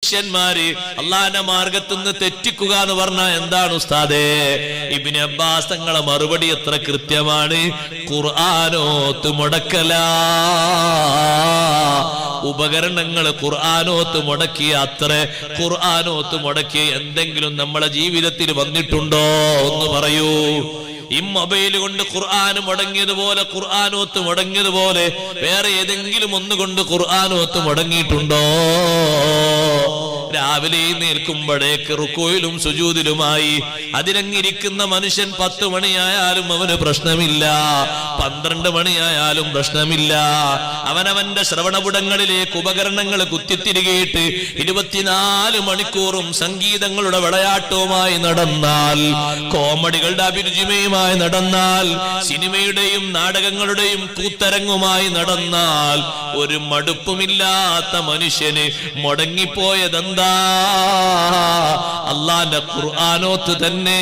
ശിഷ്യന്മാര് അള്ളാന്റെ മാർഗത്തുനിന്ന് തെറ്റിക്കുക എന്ന് പറഞ്ഞാൽ എന്താണ് ഉസ്താദേ? ഇബ്നു അബ്ബാസ് തങ്ങളെ മറുപടി എത്ര കൃത്യമാണ്. ഖുർആനോത്ത് മുടക്കല. ഉപകരണങ്ങൾ ഖുർആനോത്ത് മുടക്കിയ അത്ര ഖുർആനോത്ത് മുടക്കിയ എന്തെങ്കിലും നമ്മളെ ജീവിതത്തിൽ വന്നിട്ടുണ്ടോ? ഒന്ന് പറയൂ. ഈ മൊബൈൽ കൊണ്ട് ഖുർആൻ മുടങ്ങിയതുപോലെ ഖുർആനോത്ത് മുടങ്ങിയതുപോലെ വേറെ ഏതെങ്കിലും ഒന്നുകൊണ്ട് ഖുർആനോത്ത് മുടങ്ങിയിട്ടുണ്ടോ? രാവിലെ നിൽക്കുമ്പോഴേക്ക് റുക്കോയിലും സുജൂദിലുമായി അതിലങ്ങിരിക്കുന്ന മനുഷ്യൻ 10 മണിയായാലും അവന് പ്രശ്നമില്ല, 12 മണിയായാലും പ്രശ്നമില്ല. അവനവന്റെ ശ്രവണപുടങ്ങളിലേക്ക് ഉപകരണങ്ങൾ കുത്തിത്തിരികയിട്ട് 24 മണിക്കൂറും സംഗീതങ്ങളുടെ വിളയാട്ടവുമായി നടന്നാൽ, കോമഡികളുടെ അഭിരുചിമയുമായി നടന്നാൽ, സിനിമയുടെയും നാടകങ്ങളുടെയും കൂത്തരങ്ങുമായി നടന്നാൽ, ഒരു മടുപ്പുമില്ലാത്ത മനുഷ്യന് മുടങ്ങിപ്പോയതെന്താ? അല്ലാഹുവിന്റെ ഖുർആനോത്ത് തന്നെ.